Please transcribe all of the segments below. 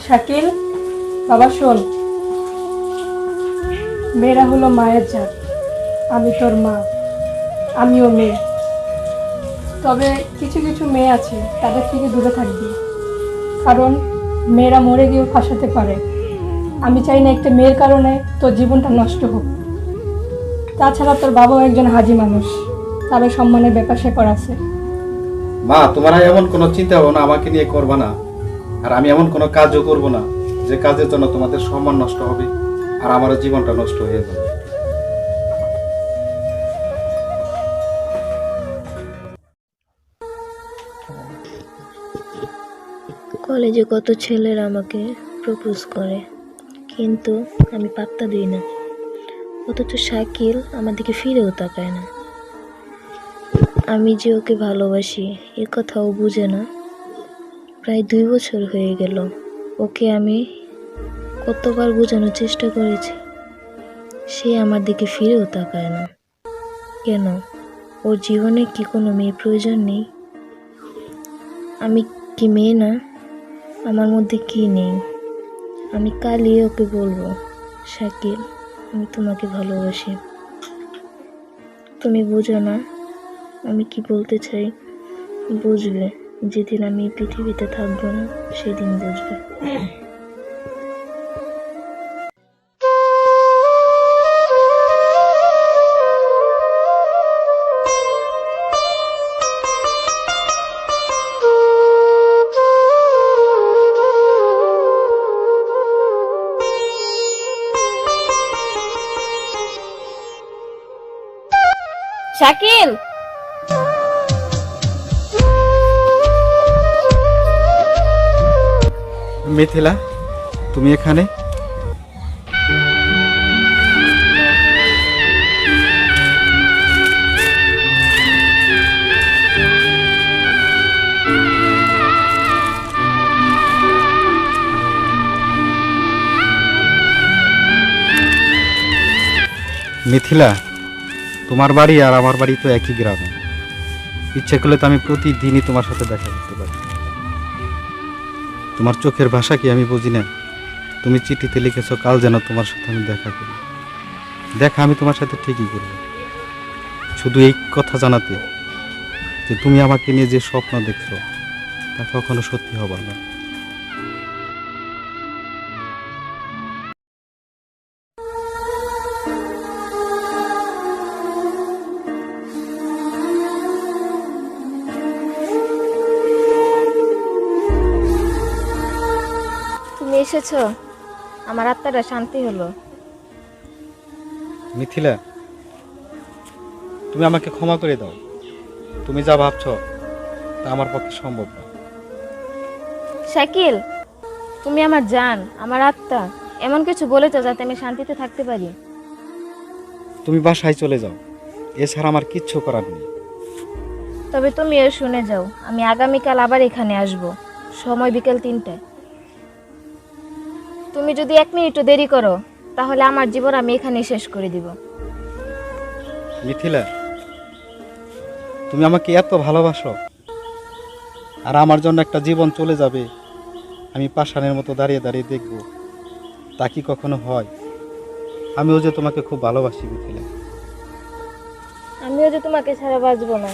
শাকিল, বাবা শোন, মেয়েরা হলো মায়ের জাত। আমি তোর মা, আমিও মেয়ে। তবে কিছু কিছু মেয়ে আছে, তাদের থেকে দূরে থাকবি, কারণ মেয়েরা মরে গিয়েও ফাঁসাতে পারে। আমি চাই না একটা মেয়ের কারণে তোর জীবনটা নষ্ট হোক। তাছাড়া তোর বাবাও একজন হাজি মানুষ, তারও সম্মানের ব্যাপার স্যাপার আছে। মা, তোমরা এমন কোনো চিন্তা ভাবনা আমাকে নিয়ে করবা না, আর আমি এমন কোনো কাজও করব না যে কাজের জন্য তোমাদের সম্মান নষ্ট হবে আর আমার জীবনটা নষ্ট হয়ে যাবে। কলেজে কত ছেলেরা আমাকে প্রপোজ করে, কিন্তু আমি পাত্তা দিই না। অথচ শাকিল আমার দিকে ফিরেও তাকায় না। আমি যে ওকে ভালোবাসি এ কথাও বুঝে না। প্রায় 2 বছর হয়ে গেল। ওকে আমি কতবার বোঝানোর চেষ্টা করেছি, সে আমার দিকে ফিরেও তাকায় না। কেন? ওর জীবনে কি কোনো মেয়ে প্রয়োজন নেই? আমি কি মেয়ে না? আমার মধ্যে কি নেই? আমি কালই ওকে বলবো, শাকিল, আমি তোমাকে ভালোবাসি। তুমি বুঝো না আমি কি বলতে চাই? বুঝবে যেদিন আমি এই পৃথিবীতে থাকবো না, সেদিন বুঝবে। শাকিল, মিথিলা, তুমি এখানে? মিথিলা, তোমার বাড়ি আর আমার বাড়ি তো একই গ্রামে। ইচ্ছে করলে তো আমি প্রতিদিনই তোমার সাথে দেখা করতে পারি। তোমার চোখের ভাষা কি আমি বুঝি না? তুমি চিঠিতে লিখেছো কাল যেন তোমার সাথে আমি দেখা করি। দেখা আমি তোমার সাথে ঠিকই করব, শুধু এই কথা জানাতে যে তুমি আমাকে নিয়ে যে স্বপ্ন দেখছো তা কখনো সত্যি হবার না। তুমি এসেছো, আমার আত্মাটা শান্তি হলো। মিথিলা, তুমি আমাকে ক্ষমা করে দাও। তুমি যা ভাবছো তা আমার পক্ষে সম্ভব না। শাকিল, তুমি আমার জান, আমার আত্মা। এমন কিছু বলেছো যাতে আমি শান্তিতে থাকতে পারি। তুমি বাসায় চলে যাও, এছাড়া আমার কিচ্ছু করার নেই। তবে তুমিও শুনে যাও, আমি আগামীকাল আবার এখানে আসব, সময় বিকেল 3টায়। তুমি যদি 1 মিনিটও দেরি করো তাহলে আমার জীবন আমি এখানেই শেষ করে দিব। মিথিলা, তুমি আমাকে এত ভালোবাসো আর আমার জন্য একটা জীবন চলে যাবে আমি পাষাণের মতো দাঁড়িয়ে দাঁড়িয়ে দেখব, তা কি কখনো হয়? আমিও যে তোমাকে খুব ভালোবাসি মিথিলা। আমিও যে তোমাকে ছাড়া বাঁচবো না।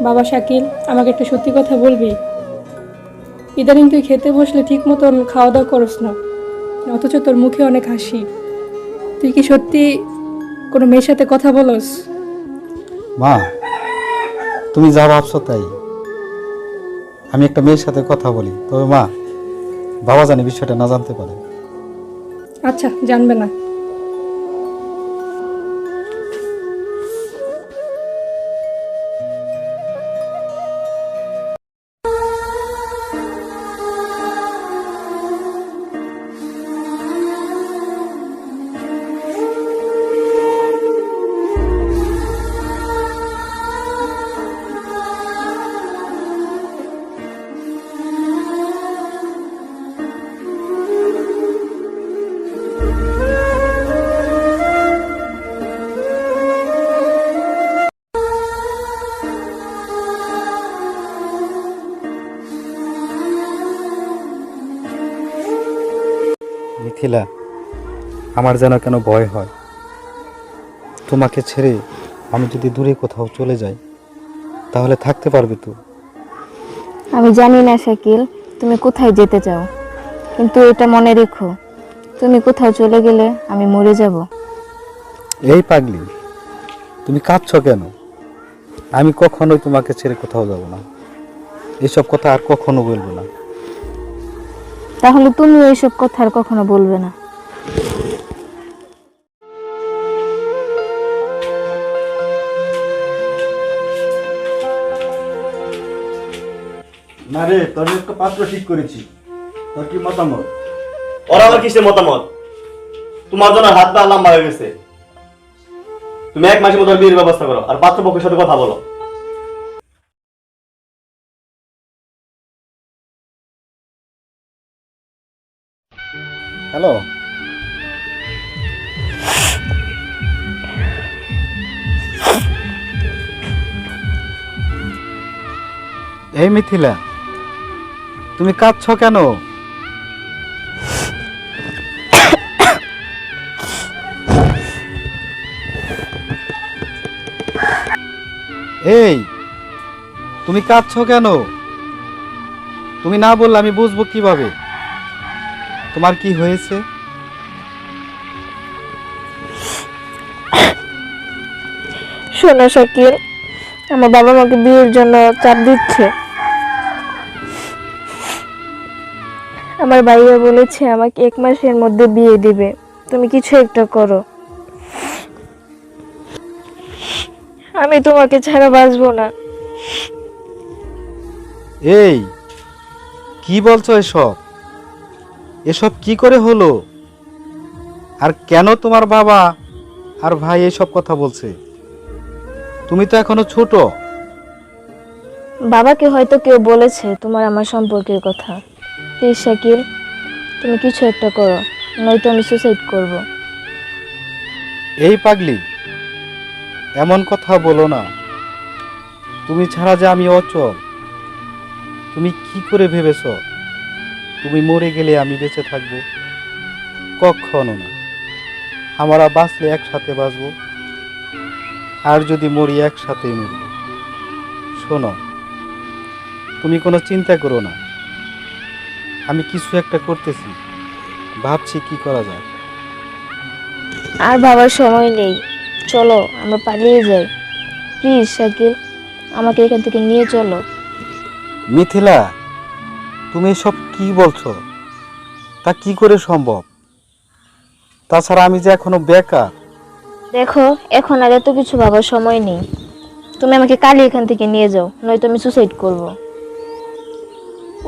বাবা শাকিল, আমাকে একটা সত্যি কথা বলবি? ইদানিং তুই খেতে বসলে ঠিক মতন খাওয়া দাওয়া করস না, অথচ তোর মুখে অনেক হাসি। তুই কি সত্যি কোনো মেয়ের সাথে কথা বলস? মা, তুমি যা ভাবছো তাই। আমি একটা মেয়ের সাথে কথা বলি, তবে মা, বাবা জানি বিষয়টা না জানতে পারে। আচ্ছা, জানবে না। মিথিলা, আমার যেন কেন ভয় হয়। তোমাকে ছেড়ে আমি যদি দূরে কোথাও চলে যাই তাহলে থাকতে পারবে তো? আমি জানি না শাকিল তুমি কোথায় যেতে চাও, কিন্তু এটা মনে রেখো, তুমি কোথাও চলে গেলে আমি মরে যাব। এই পাগলি, তুমি কাঁদছো কেন? আমি কখনোই তোমাকে ছেড়ে কোথাও যাব না। এসব কথা আর কখনো বলবো না। তাহলে তুমি এইসব কথা আর কখনো বলবে না। না রে, তোর একটা পাত্র ঠিক করেছি। তোর কি মতামত? ওরা আমার কিসের মতামত? তোমার জন্য হাত পা লম্বা হয়ে গেছে। তুমি 1 মাসের মধ্যে বিয়ের ব্যবস্থা করো আর পাত্রপক্ষের সাথে কথা বলো। হ্যালো, এই মিথিলা, তুমি কাঁদছো কেন? এই, তুমি কাঁদছো কেন? তুমি না বললে আমি বুঝবো কিভাবে তোমার কি হয়েছে? শোনো শাকিল, আমার বাবা মাকে বিয়ের জন্য চাপ দিচ্ছে। আমার ভাইয়া বলেছে আমাকে 1 মাসের মধ্যে বিয়ে দিবে, তুমি কিছু একটা করো। আমি তোমাকে ছাড়া বাঁচবো না। এই, কি বলছো এসব? এসব কি করে হলো? আর কেন তোমার বাবা আর ভাই এসব কথা বলছে? তুমি তো এখনো ছোট। বাবাকে হয়তো কেউ বলেছে তোমার আমার সম্পর্কের কথা। প্লিজ শাকিল, তুমি কিছু একটা করো, নয়তো আমি সুসাইড করব। এই পাগলি, এমন কথা বলো না। তুমি ছাড়া যে আমি অচল। তুমি কি করে ভেবেছ তুমি মরে গেলে আমি বেঁচে থাকবো? কখনো না। আমরা বাঁচলে একসাথে বাঁচবো, আর যদি মরি একসাথেই মরব। শোনো, তুমি কোনো চিন্তা করো না। আমি কিছু একটা করতেছি, ভাবছি কি করা যায়। আর বাবার সময় নেই, চলো আমরা পালিয়ে যাই। প্লিজ শাকিল, আমাকে এখান থেকে নিয়ে চলো। মিথিলা, তুমি এসব কি বলছো? তা কি করে সম্ভব? তাছাড়া আমি যে এখনো বেকার। দেখো, এখন আর এত কিছু ভাবার সময় নেই। তুমি আমাকে কালই এখান থেকে নিয়ে যাও, নয়তো আমি সুসাইড করব।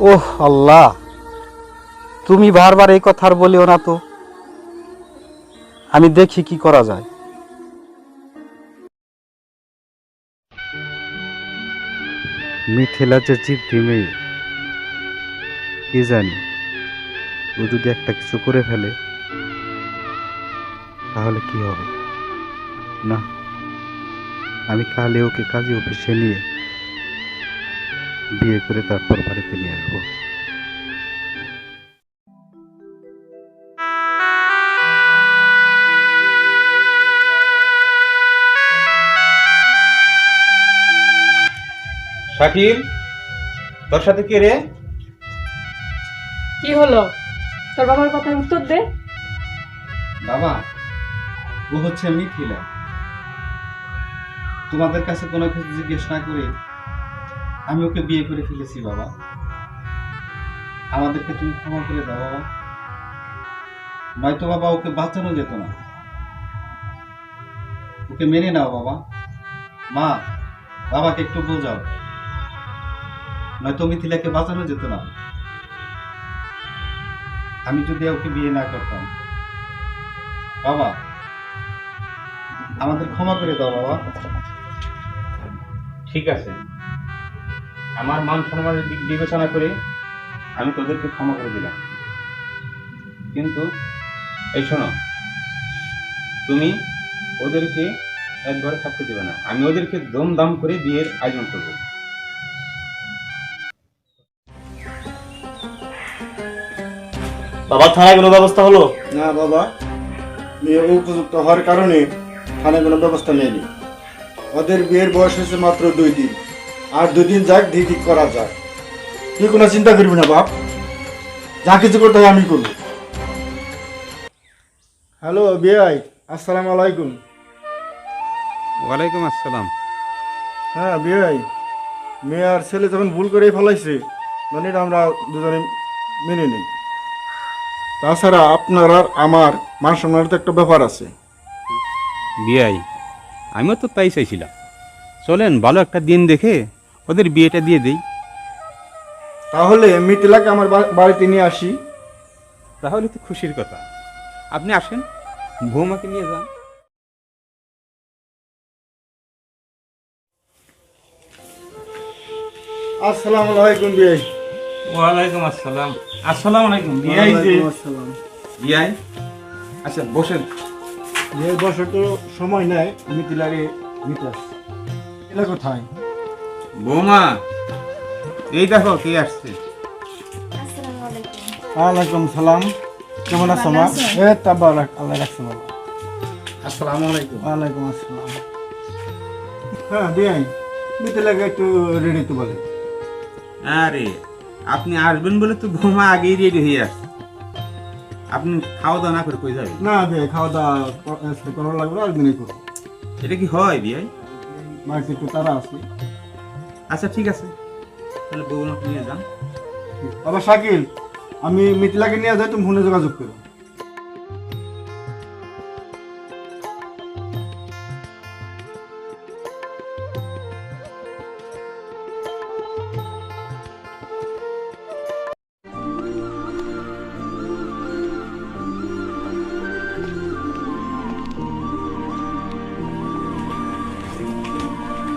ওহ আল্লাহ, তুমি বারবার এই কথা আর বলিও না তো। আমি দেখি কি করা যায়। মিথিলা যে জিদ্দি মেয়ে, কি জানি ও যদি একটা কিছু করে ফেলে তাহলে কি হবে। না, আমি কালে ওকে কাজে অফিসে নিয়ে বিয়ে করে তারপর বাড়িতে নিয়ে আসবো। শাকিল, তোর সাথে কে রে? কি হলো? তোর বাবার কথার উত্তর দে। বাবা, ও হচ্ছে মিথিলা। তোমাদের কাছে কোনো কিছু জিজ্ঞেস না করে আমি ওকে বিয়ে করে ফেলেছি বাবা। আমাদেরকে তুমি ক্ষমা করে দাও বাবা। নয়তো বাবা ওকে বাঁচানো যেত না। ওকে মেনে নাও বাবা। মা, বাবাকে একটু বোঝাও, নয়তো মিথিলাকে বাঁচানো যেত না। আমি যদি ওকে বিয়ে না করতাম। বাবা, আমাদের ক্ষমা করে দাও বাবা। ঠিক আছে, আমার মান সম্মানের দিক বিবেচনা করে আমি তোদেরকে ক্ষমা করে দিলাম, কিন্তু এই শোনো, তুমি ওদেরকে একবারে থাকতে দেবে না। আমি ওদেরকে দমদাম করে বিয়ের আয়োজন করবো। বাবা থানায় কোনো ব্যবস্থা হলো? না বাবা, মেয়ে উপযুক্ত হওয়ার কারণে থানায় কোনো ব্যবস্থা নেয়নি। ওদের বিয়ের বয়স হয়েছে মাত্র 2 দিন, আর 2 দিন যাক দিয়ে ঠিক করা যায়। তুই কোনো চিন্তা করবি না বাপ, যা কিছু করতে হয় আমি করবো। হ্যালো বিআই, আসসালামু আলাইকুম। ওয়ালাইকুম আসসালাম। হ্যাঁ বিআই, মেয়ে আর ছেলে যখন ভুল করেই ফেলাইছে, মানে এটা আমরা দুজনে মেনে নিই। তাছাড়া আপনার আর আমার মান সম্মানের তো একটা ব্যাপার আছে। বিয়াই, আমিও তো তাই চাইছিলাম। চলেন ভালো একটা দিন দেখে ওদের বিয়েটা দিয়ে দেই। তাহলে মিথিলাকে আমার বাড়িতে নিয়ে আসি। তাহলে তো খুশির কথা। আপনি আসেন, বৌমাকে নিয়ে যান। আসসালামু আলাইকুম বিআই। ওয়ালাইকুম আসসালাম। আসসালামু আলাইকুম ওয়ালাইকুম আসসালাম। বিয়াই, আচ্ছা বসেন। বিআই বছর তো সময় নেয়, মিথিলাকে নিতে আসছি। মিথিলা কোথায়? বৌমা, এই দেখো কে আসছে। ওয়ালাইকুম সালাম। কেমন আছো মা? তাবারাক, আল্লাহ রাখছে বাবা। আসসালামু আলাইকুম। ওয়ালাইকুম আসসালাম। হ্যাঁ বিআই, মিথিলাকে একটু রেডি তো বলে। আরে আপনি আসবেন বলে তো বৌমা আগেই রেডি হয়ে আসছে। আপনি খাওয়া দাওয়া না করে কই যাবেন? না বিআই, খাওয়া দাওয়া করা লাগবে, একদিনই করবো। এটা কি হয় বিয়াই? বাড়িতে একটু তারা আছে। আচ্ছা ঠিক আছে, তাহলে বৌমাকে নিয়ে যান। বাবা শাকিল, আমি মিথিলাকে নিয়ে যাই, তুমি ফোনে যোগাযোগ করো।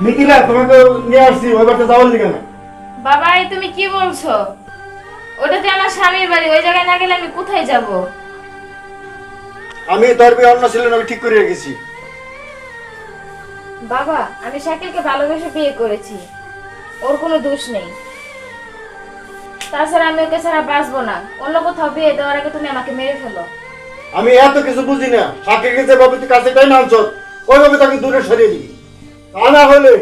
মিথিলা, তোমাকে নিয়ে আসছি, ওই বাড়িতে যাওয়ার লিখে না। বাবা, এই তুমি কি বলছো? ওটা তো আমার স্বামীর বাড়ি, ওই জায়গায় না গেলে আমি কোথায় যাব? আমি তোর বিয়ে অন্য ছিলেন, আমি ঠিক করে রেখেছি। বাবা, আমি শাকিলকে ভালোবেসে বিয়ে করেছি, ওর কোনো দোষ নেই। তাছাড়া আমি ওকে ছাড়া বাঁচবো না। অন্য কোথাও বিয়ে দেওয়ার আগে তুমি আমাকে মেরে ফেলো। আমি এত কিছু বুঝি না। শাকিলকে যেভাবে তুই কাছে টাই না আনছ, ওইভাবে তাকে দূরে সরিয়ে দিবি। তা না হলে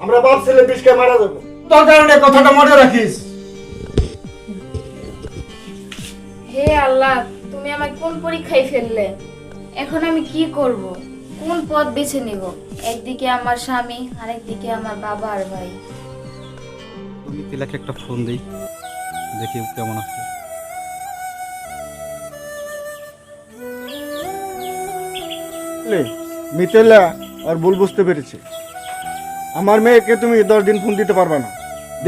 আমরা বাপ ছেলে বিষকে মারা যাবো। তোর কারণে কথাটা মনে রাখিস। হে আল্লাহ, তুমি আমাকে কোন পরীক্ষায় ফেললে? এখন আমি কি করব? কোন পথ বেছে নিব? একদিকে আমার স্বামী, আরেকদিকে আমার বাবা আর ভাই। মিথিলাকে একটা ফোন দিই, দেখি ও কেমন আছে। মিথিলা আর ভুল বুঝতে পেরেছে। আমার মেয়েকে তুমি 10 দিন ফোন দিতে পারবে না।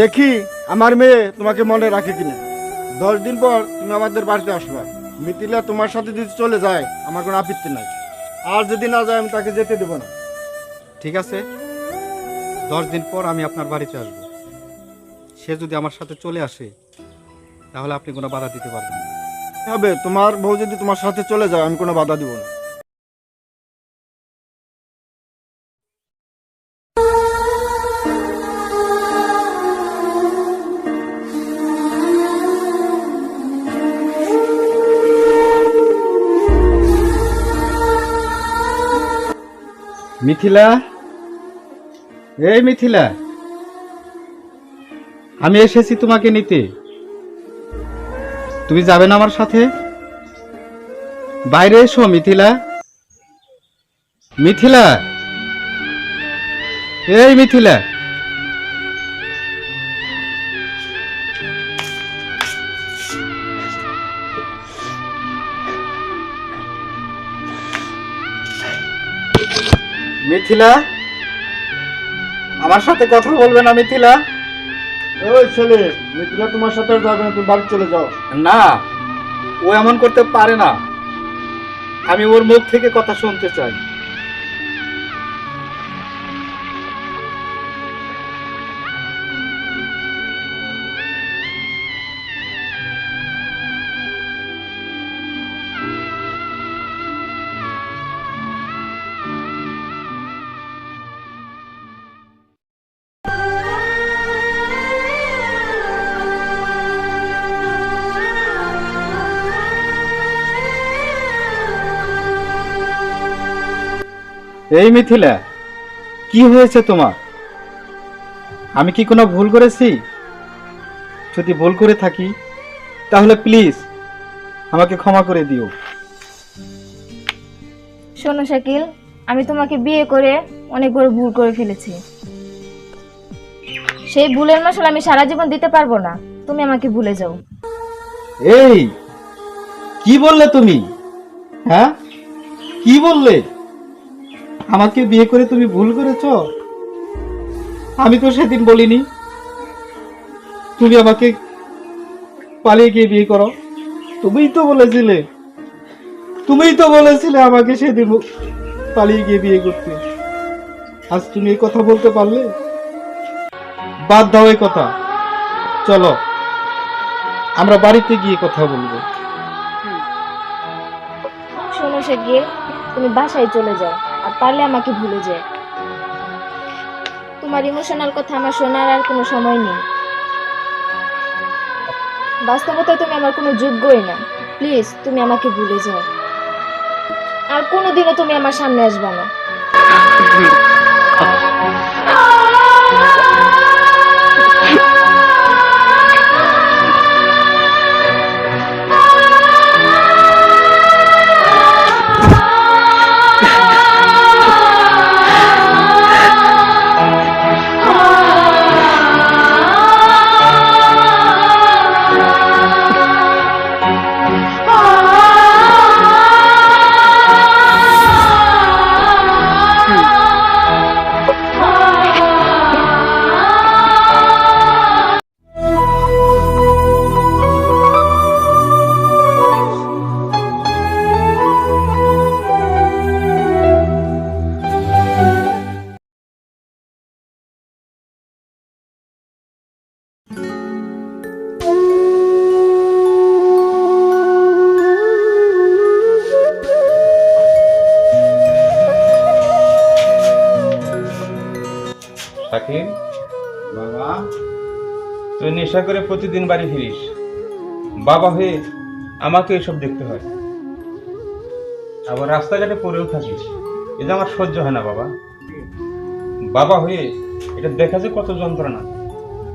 দেখি আমার মেয়ে তোমাকে মনে রাখে কিনা। 10 দিন পর তুমি আমাদের বাড়িতে আসবা। মিথিলা তোমার সাথে যদি চলে যায়, আমার কোনো আপত্তি নাই। আর যদি না যায়, আমি তাকে যেতে দেবো না। ঠিক আছে, 10 দিন পর আমি আপনার বাড়িতে আসব। সে যদি আমার সাথে চলে আসে, তাহলে আপনি কোনো বাধা দিতে পারবেন না। হবে, তোমার বউ যদি তোমার সাথে চলে যায়, আমি কোনো বাধা দিব না। মিথিলা, এই মিথিলা, আমি এসেছি তোমাকে নিতে। তুমি যাবে না আমার সাথে? বাইরে এসো মিথিলা। মিথিলা, এই মিথিলা। মিথিলা, আমার সাথে কথা বলবে না মিথিলা? ওই ছেলে, মিথিলা তোমার সাথে যাবে না, তুমি বাড়ি চলে যাও। না, ও এমন করতে পারে না। আমি ওর মুখ থেকে কথা শুনতে চাই। এই মিথিলা, কি হয়েছে তোমার? আমি কি কোনো ভুল করেছি? যদি ভুল করে থাকি তাহলে প্লিজ আমাকে ক্ষমা করে দিও। শোনো শাকিল, আমি তোমাকে বিয়ে করে অনেক বড় ভুল করে ফেলেছি। সেই ভুলের মাসুল আমি সারা জীবন দিতে পারবো না। তুমি আমাকে ভুলে যাও। এই কি বললে তুমি? হ্যাঁ, কি বললে? আমাকে বিয়ে করে তুমি ভুল করেছ? আমি তো সেদিন বলিনি তুমি আমাকে পালিয়ে গিয়ে বিয়ে করো। তুমিই তো বলেছিলে আমাকে সেদিন পালিয়ে গিয়ে বিয়ে করতে। আজ তুমি এই কথা বলতে পারলে? বাদ দাও এই কথা, চলো আমরা বাড়িতে গিয়ে কথা বলবো। শোনো শাকিল, তুমি বাসায় চলে যাও, আর পারলে আমাকে ভুলে যাও। তোমার ইমোশনাল কথা আমার শোনার আর কোনো সময় নেই। বাস্তবতায় তুমি আমার কোনো যোগ্যই না। প্লিজ তুমি আমাকে ভুলে যাও, আর কোনোদিনও তুমি আমার সামনে আসবে না। শাকিল, বাবা, তুই নেশা করে প্রতিদিন বাড়ি ফিরিস। বাবা হয়ে আমাকে এসব দেখতে হয়, আবার রাস্তাঘাটে পড়েও থাকিস। এটা আমার সহ্য হয় না বাবা। বাবা হয়ে এটা দেখা যে কত যন্ত্রণা,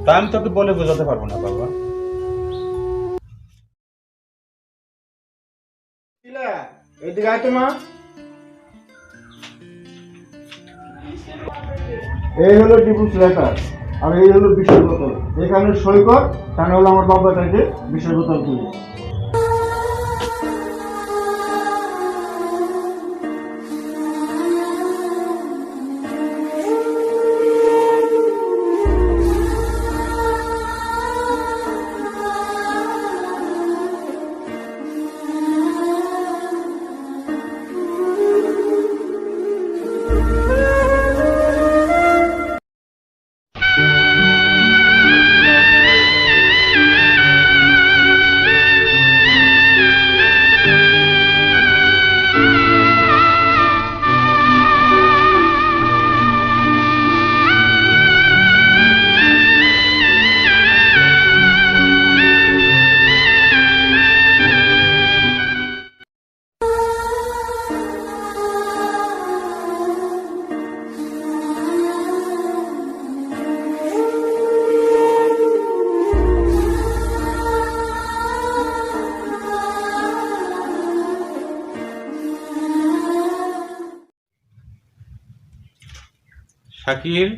তা আমি তোকে বলে বোঝাতে পারবো না বাবা। এদিকে আয় তো মা। এই হলো ডিভোর্স লেটার আর এই হলো বিষয় বোতল। এখানে সই কর, তা হলো আমার বাবাটাকে বিষয় বোতল তুলি। শাকিল,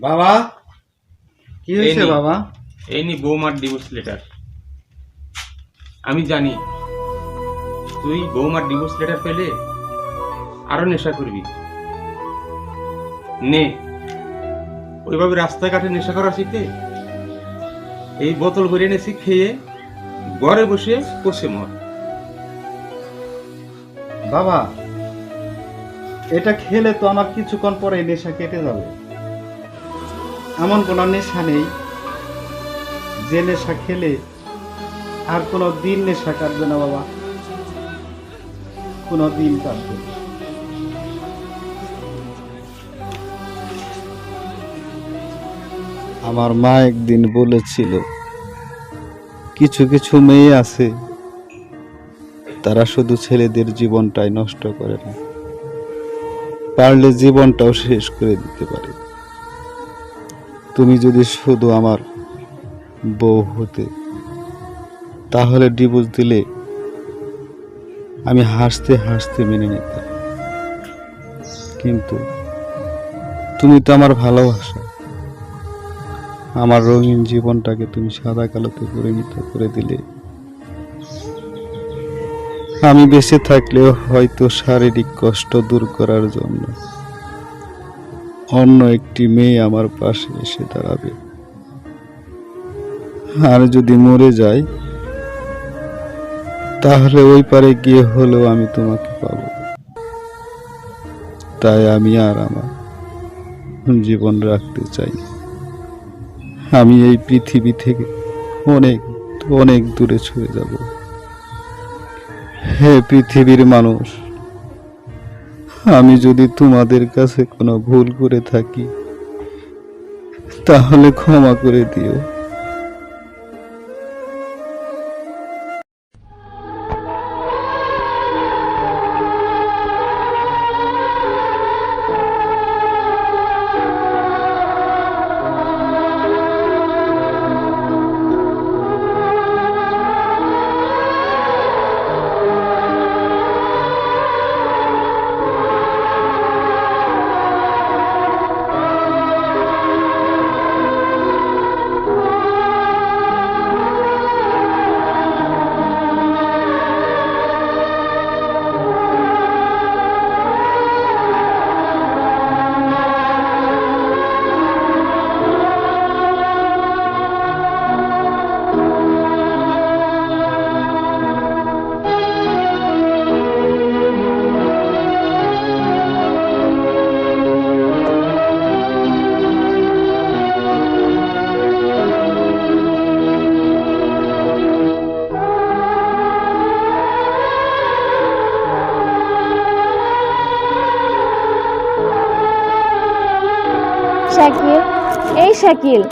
বাবা, কি হয়েছে এই নে। বাবা? এই নি বৌমার ডিভোর্স লেটার। আমি জানি তুই বৌমার ডিভোর্স লেটার পেলে আরো নেশা করবি। নে, ওইভাবে রাস্তাঘাটে নেশা করা শিখে এই বোতল ভরে এনেছি, খেয়ে ঘরে বসে কষে মর। বাবা, এটা খেলে তো আমার কিছুক্ষণ পরে নেশা কেটে যাবে। এমন কোনো নেশা নেই যে নেশা খেলে আর কোনো দিন নেশা কাটবে না বাবা, কোনো দিন কাটবে না। আমার মা একদিন বলেছিল, কিছু কিছু মেয়ে আছে তারা শুধু ছেলেদের জীবনটাই নষ্ট করে না, পারলে জীবনটাও শেষ করে দিতে পারে। তুমি যদি শুধু আমার বউ হতে, তাহলে ডিভোর্স দিলে আমি হাসতে হাসতে মেনে নিতাম। কিন্তু তুমি তো আমার ভালোবাসা, আমার রঙিন জীবনটাকে তুমি সাদা কালোতে পরিণত করে দিলে। আমি বেঁচে থাকলেও হয়তো শারীরিক কষ্ট দূর করার জন্য অন্য একটি মেয়ে আমার পাশে এসে দাঁড়াবে। আর যদি মরে যাই, তাহলে ওই পারে গিয়ে হলেও আমি তোমাকে পাবো। তাই আমি আর আমার জীবন রাখতে চাই। আমি এই পৃথিবী থেকে অনেক অনেক দূরে ছুঁয়ে যাব। হে পৃথিবীর মানুষ, আমি যদি তোমাদের কাছে কোনো ভুল করে থাকি, তাহলে ক্ষমা করে দিও। শাকিল, এই শাকিল,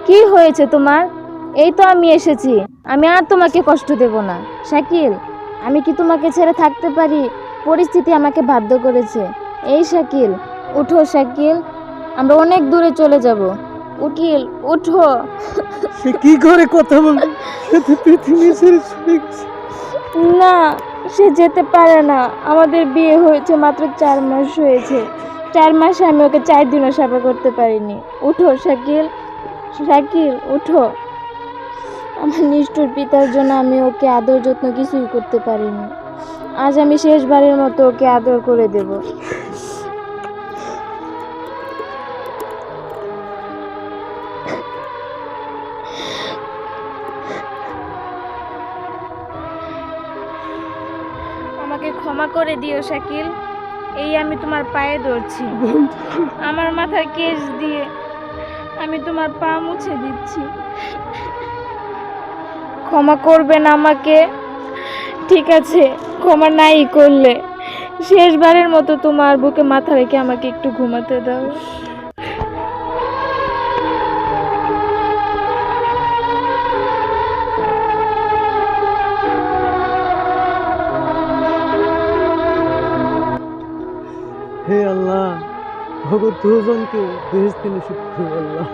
কি হয়েছে তোমার? এই তো আমি এসেছি, আমি আর তোমাকে কষ্ট দেব না। শাকিল, আমি কি তোমাকে ছেড়ে থাকতে পারি? পরিস্থিতি আমাকে বাধ্য করেছে। এই শাকিল, উঠো শাকিল, আমরা অনেক দূরে চলে যাব। উকিল, উঠো। সে কি করে কথা বলবে? সে তো পৃথিবী ছেড়ে চলে গেছে। না, সে যেতে পারে না। আমাদের বিয়ে হয়েছে মাত্র 4 মাস হয়েছে। 4 মাসে আমি ওকে 4 দিনও সেবা করতে পারিনি। উঠো শাকিল, শাকিল উঠো। আমার নিষ্ঠুর পিতার জন্য আমি ওকে আদর যত্ন কিছুই করতে পারিনি। আজ আমি শেষবারের মতো ওকে আদর করে দেব। আমাকে ক্ষমা করে দিও শাকিল, এই আমি তোমার পায়ে ধরছি। আমার মাথার কেশ দিয়ে আমি তোমার পা মুছে দিচ্ছি। ক্ষমা করবেন আমাকে? ঠিক আছে, ক্ষমা নাই করলে শেষবারের মতো তোমার বুকে মাথা রেখে আমাকে একটু ঘুমাতে দাও। হে আল্লাহ, ভগত দুজনকে বেহেশতে নসিব করো আল্লাহ।